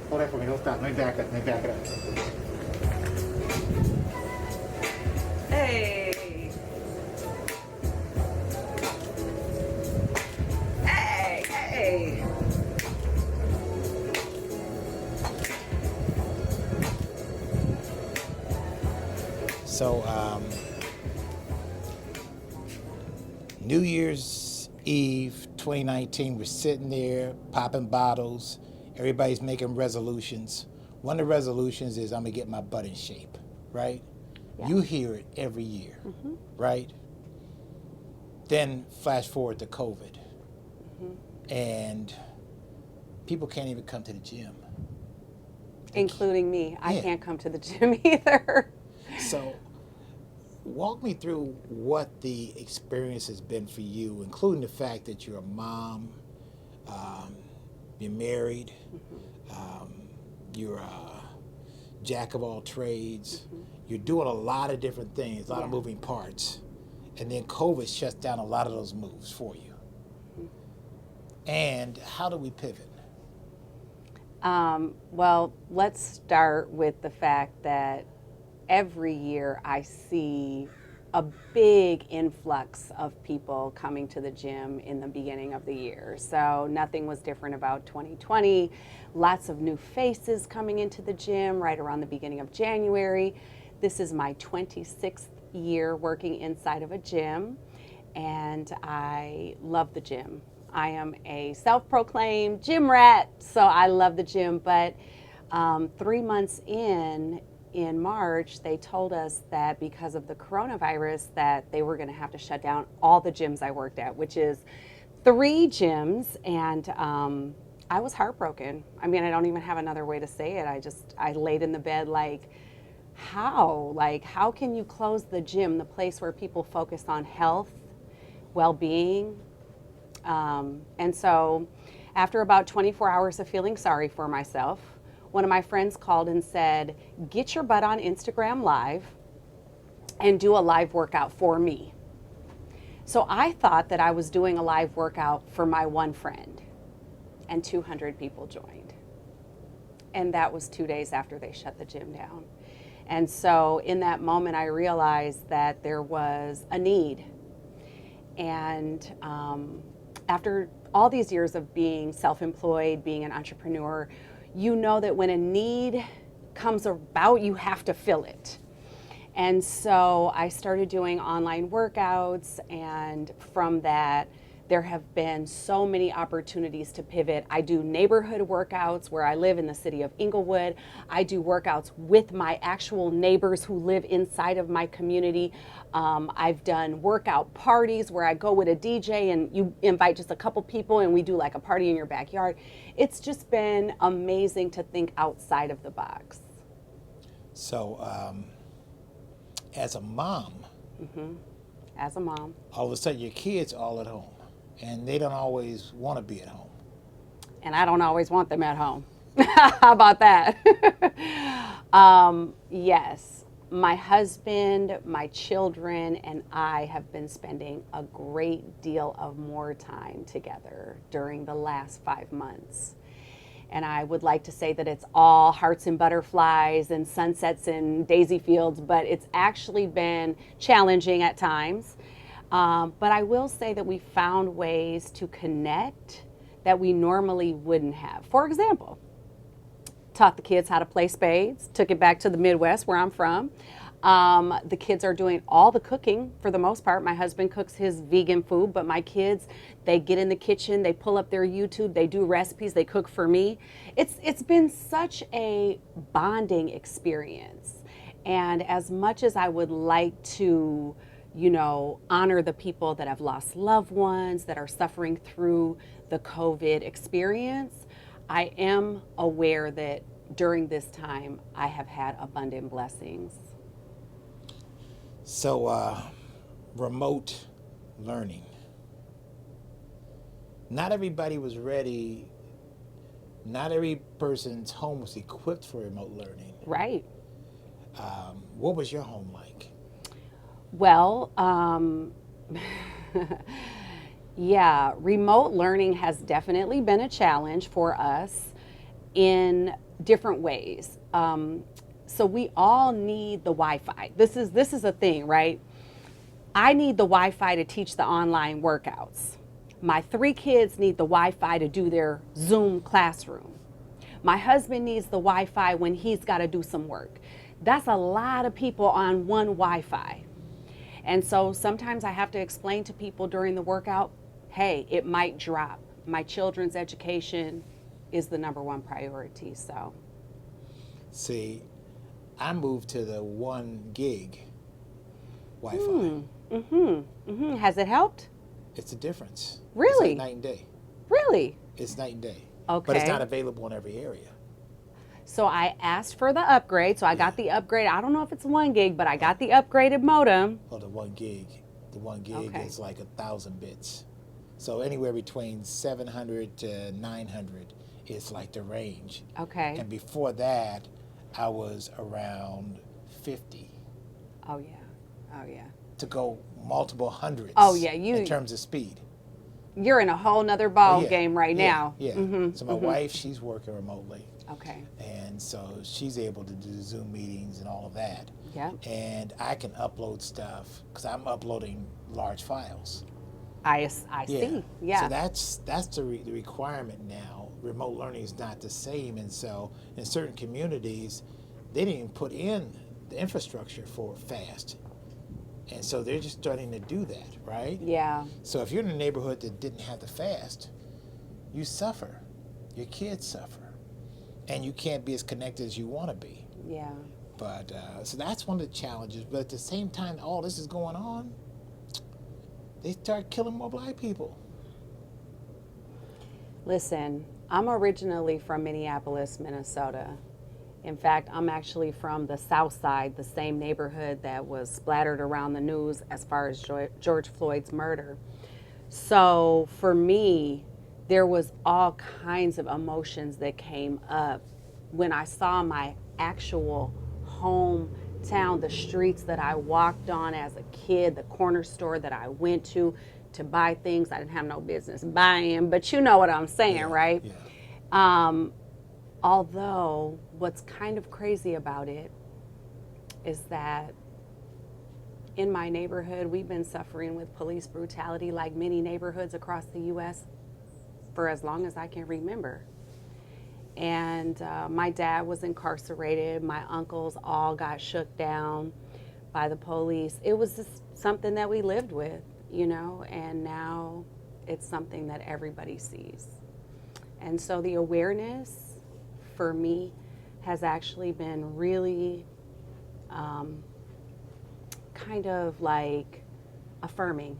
Hold that for me. Don't stop. Let me back up. Let me back it up. Hey. Hey, hey. So, New Year's Eve 2019, we're sitting there popping bottles. Everybody's making resolutions. One of the resolutions is I'm going to get my butt in shape, right? Yeah. You hear it every year, right? Then flash forward to COVID. And people can't even come to the gym. Including me. I Yeah. can't come to the gym either. So, walk me through what the experience has been for you, including the fact that you're a mom, you're married, you're a jack of all trades, you're doing a lot of different things, a lot of moving parts, and then COVID shuts down a lot of those moves for you. And how do we pivot? Well, let's start with the fact that every year I see a big influx of people coming to the gym in the beginning of the year. So nothing was different about 2020. Lots of new faces coming into the gym right around the beginning of January. This is my 26th year working inside of a gym, and I love the gym. I am a self-proclaimed gym rat, so I love the gym. But 3 months in March, they told us that because of the coronavirus that they were going to have to shut down all the gyms I worked at, which is 3 gyms. And I was heartbroken. I mean, I don't even have another way to say it. I laid in the bed like, how? Like, how can you close the gym, the place where people focus on health, well-being? And so after about 24 hours of feeling sorry for myself, one of my friends called and said, get your butt on Instagram Live and do a live workout for me. So I thought that I was doing a live workout for my one friend, and 200 people joined. And that was 2 days after they shut the gym down. And so in that moment, I realized that there was a need. And after all these years of being self-employed, being an entrepreneur, you know that when a need comes about, you have to fill it. And so I started doing online workouts, and from that, there have been so many opportunities to pivot. I do neighborhood workouts where I live in the city of Inglewood. I do workouts with my actual neighbors who live inside of my community. I've done workout parties where I go with a DJ and you invite just a couple people and we do like a party in your backyard. It's just been amazing to think outside of the box. So, as a mom, As a mom. all of a sudden your kids all at home, and they don't always want to be at home. And I don't always want them at home. How about that? Yes, my husband, my children, and I have been spending a great deal of more time together during the last 5 months. And I would like to say that it's all hearts and butterflies and sunsets and daisy fields, but it's actually been challenging at times. But I will say that we found ways to connect that we normally wouldn't have. For example, taught the kids how to play spades, took it back to the Midwest where I'm from. The kids are doing all the cooking for the most part. My husband cooks his vegan food, but my kids, they get in the kitchen, they pull up their YouTube, they do recipes, they cook for me. It's been such a bonding experience. And as much as I would like to, honor the people that have lost loved ones, that are suffering through the COVID experience, I am aware that during this time I have had abundant blessings. So, remote learning. Not everybody was ready. Not every person's home was equipped for remote learning. Right. What was your home like? Well, yeah, remote learning has definitely been a challenge for us. in different ways. So we all need the Wi-Fi. This is a thing, right? I need the Wi-Fi to teach the online workouts. My 3 kids need the Wi-Fi to do their Zoom classroom. My husband needs the Wi-Fi when he's got to do some work. That's a lot of people on one Wi-Fi. And so sometimes I have to explain to people during the workout, hey, it might drop. My children's education is the number 1 priority. So, See, I moved to the 1 gig Wi-Fi. Has it helped? It's a difference. Really? It's like night and day. Really? It's night and day. Okay. But it's not available in every area. So I asked for the upgrade. So I got the upgrade. I don't know if it's 1 gig, but I got the upgraded modem. Oh, the 1 gig. The 1 gig Okay. is like 1,000 bits. So anywhere between 700 to 900 is like the range. Okay. And before that, I was around 50 Oh yeah. Oh yeah. to go multiple hundreds. Oh, yeah, in terms of speed. You're in a whole nother ball Oh, yeah. game right Yeah, now. Yeah. So my wife, she's working remotely. Okay. And so she's able to do Zoom meetings and all of that. Yeah. And I can upload stuff because I'm uploading large files. I see. Yeah. So that's the requirement now. Remote learning is not the same, and so in certain communities, they didn't even put in the infrastructure for fast, and so they're just starting to do that, right? Yeah. So if you're in a neighborhood that didn't have the fast, you suffer. Your kids suffer, and you can't be as connected as you want to be. Yeah. But so that's one of the challenges. But at the same time, all this is going on, they start killing more black people. Listen, I'm originally from Minneapolis, Minnesota. In fact, I'm actually from the South Side, the same neighborhood that was splattered around the news as far as George Floyd's murder. So for me, there was all kinds of emotions that came up when I saw my actual hometown, the streets that I walked on as a kid, the corner store that I went to buy things I didn't have no business buying, but you know what I'm saying, right? Yeah. Although what's kind of crazy about it is that in my neighborhood, we've been suffering with police brutality like many neighborhoods across the U.S. for as long as I can remember. And my dad was incarcerated. My uncles all got shook down by the police. It was just something that we lived with, you know, and now it's something that everybody sees. And so the awareness for me has actually been really kind of like affirming.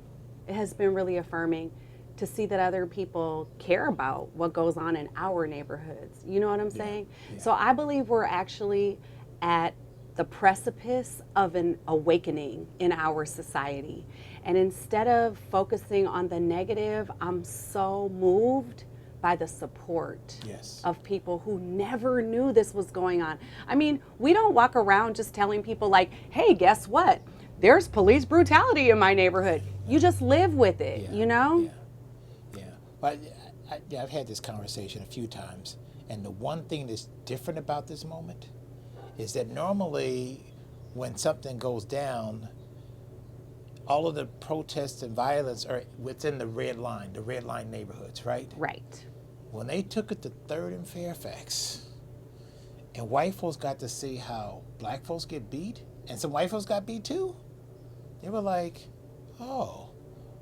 It has been really affirming to see that other people care about what goes on in our neighborhoods. You know what I'm saying? Yeah. So I believe we're actually at the precipice of an awakening in our society. And instead of focusing on the negative, I'm so moved by the support Yes. of people who never knew this was going on. I mean, we don't walk around just telling people like, hey, guess what? There's police brutality in my neighborhood. You just live with it, Yeah. you know? Yeah. Yeah. But I've had this conversation a few times, and the one thing that's different about this moment is that normally when something goes down, all of the protests and violence are within the red line neighborhoods, right? Right. When they took it to 3rd and Fairfax, and white folks got to see how black folks get beat, and some white folks got beat too, they were like, oh,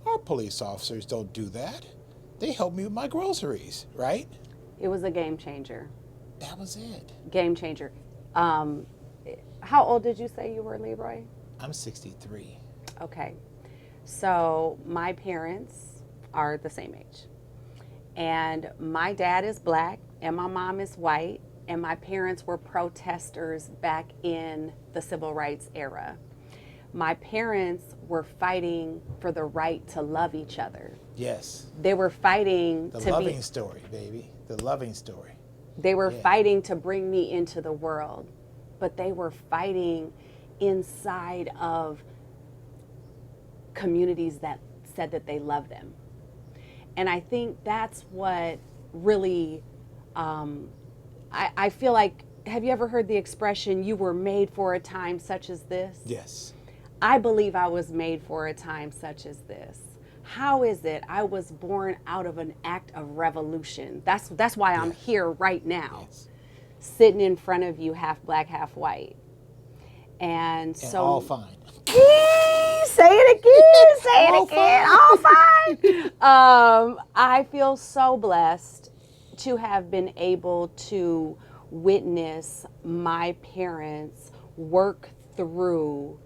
our police officers don't do that. They help me with my groceries, right? It was a game changer. That was it. Game changer. How old did you say you were, Leroy? I'm 63. Okay. So my parents are the same age. And my dad is black and my mom is white. And my parents were protesters back in the civil rights era. My parents were fighting for the right to love each other. Yes. They were fighting The to loving story, baby. The loving story. They were Yeah. fighting to bring me into the world, but they were fighting inside of communities that said that they love them. And I think that's what really I feel like, have you ever heard the expression, you were made for a time such as this? Yes. I believe I was made for a time such as this. How is it I was born out of an act of revolution? That's why I'm Yes. here right now, Yes. sitting in front of you, half black, half white. And And so, all fine. say it again, say All it again, all fine. I feel so blessed to have been able to witness my parents work through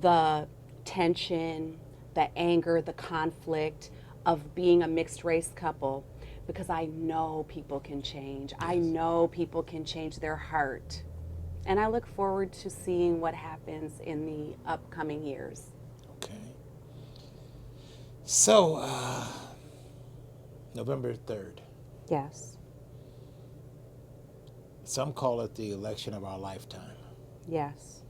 the tension, the anger, the conflict of being a mixed race couple, because I know people can change. I know people can change their heart. And I look forward to seeing what happens in the upcoming years. Okay. So, November 3rd. Yes. Some call it the election of our lifetime. Yes.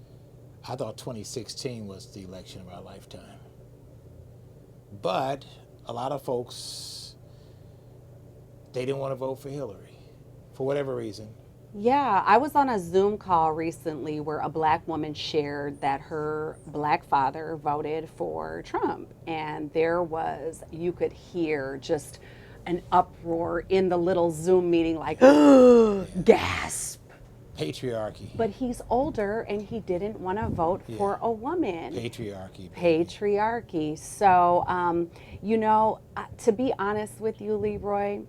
I thought 2016 was the election of our lifetime. But a lot of folks, they didn't want to vote for Hillary for whatever reason. Yeah, I was on a Zoom call recently where a black woman shared that her black father voted for Trump. And there was, you could hear just an uproar in the little Zoom meeting, like, gasp. Patriarchy. But he's older and he didn't want to vote for a woman. Patriarchy. Patriarchy. So, to be honest with you, Leroy,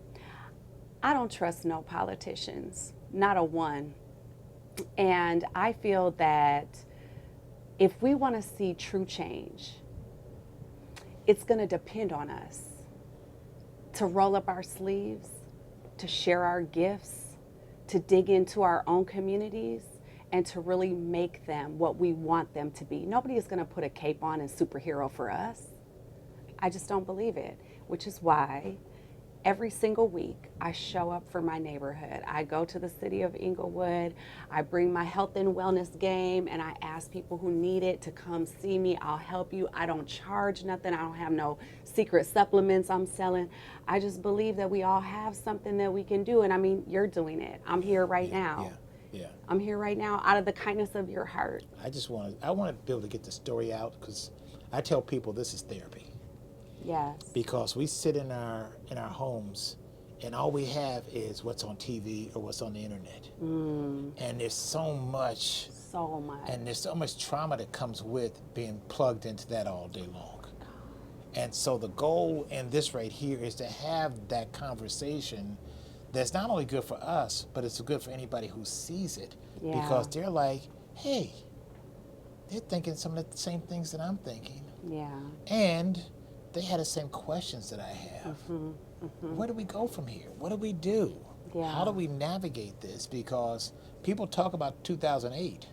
I don't trust no politicians, not a one. And I feel that if we want to see true change, it's going to depend on us to roll up our sleeves, to share our gifts, to dig into our own communities, and to really make them what we want them to be. Nobody is going to put a cape on and superhero for us. I just don't believe it, which is why every single week I show up for my neighborhood. I go to the city of Inglewood, I bring my health and wellness game, and I ask people who need it to come see me. I'll help you. I don't charge nothing. I don't have no secret supplements I'm selling. I just believe that we all have something that we can do. And I mean, you're doing it. I'm here right now. Yeah. I'm here right now out of the kindness of your heart. I want to be able to get the story out, because I tell people this is therapy. Yes. Because we sit in our homes and all we have is what's on TV or what's on the internet. And there's so much. And there's so much trauma that comes with being plugged into that all day long. And so the goal in this right here is to have that conversation that's not only good for us, but it's good for anybody who sees it. Yeah. Because they're like, hey, they're thinking some of the same things that I'm thinking. Yeah. And they had the same questions that I have. Where do we go from here? What do we do? Yeah. How do we navigate this? Because people talk about 2008.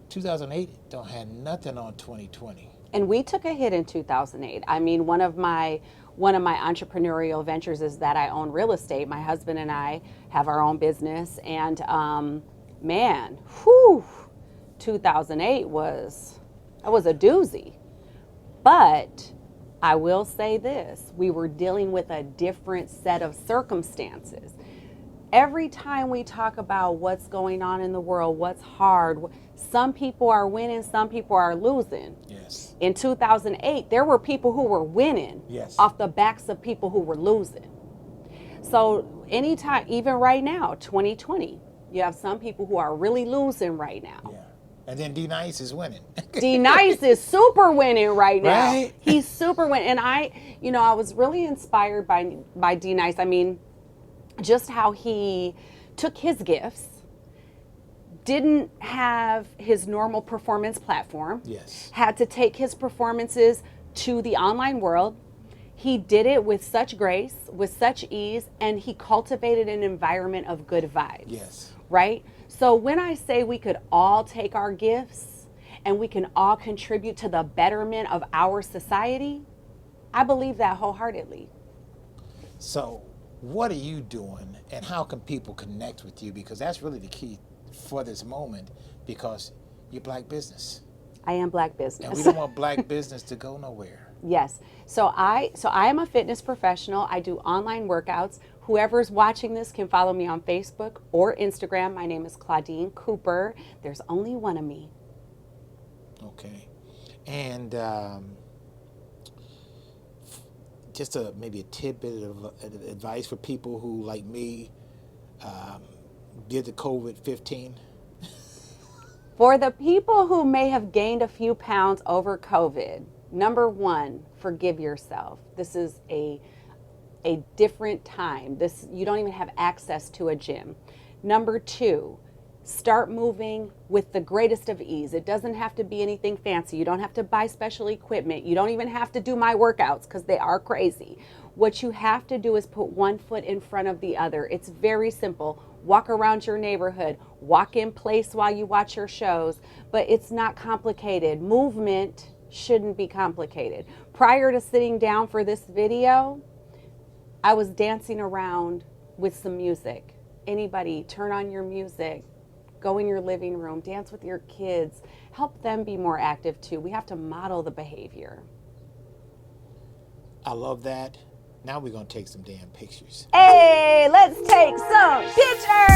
2008 don't have nothing on 2020. And we took a hit in 2008. I mean, one of my entrepreneurial ventures is that I own real estate. My husband and I have our own business, and 2008 was a doozy. But I will say this, we were dealing with a different set of circumstances. Every time we talk about what's going on in the world, what's hard, some people are winning, some people are losing. Yes. In 2008, there were people who were winning off the backs of people who were losing. So anytime, even right now, 2020, you have some people who are really losing right now. Yeah. And then D-Nice is winning. D-Nice is super winning right now. Right? He's super winning. And I was really inspired by D-Nice. I mean, just how he took his gifts, didn't have his normal performance platform, had to take his performances to the online world. He did it with such grace, with such ease, and he cultivated an environment of good vibes. Yes. Right? So when I say we could all take our gifts and we can all contribute to the betterment of our society, I believe that wholeheartedly. So what are you doing, and how can people connect with you? Because that's really the key for this moment, because you're Black business. I am Black business. And we don't want Black business to go nowhere. Yes. So I am a fitness professional. I do online workouts. Whoever's watching this can follow me on Facebook or Instagram. My name is Claudine Cooper. There's only one of me. Okay. And just maybe a tidbit of advice for people who, like me, did the COVID-15. For the people who may have gained a few pounds over COVID, number one, forgive yourself. This is a different time. You don't even have access to a gym. Number two, start moving with the greatest of ease. It doesn't have to be anything fancy. You don't have to buy special equipment. You don't even have to do my workouts because they are crazy. What you have to do is put one foot in front of the other. It's very simple. Walk around your neighborhood, walk in place while you watch your shows, but it's not complicated. Movement shouldn't be complicated. Prior to sitting down for this video, I was dancing around with some music. Anybody, turn on your music, go in your living room, dance with your kids, help them be more active too. We have to model the behavior. I love that. Now we're going to take some damn pictures. Hey, let's take some pictures.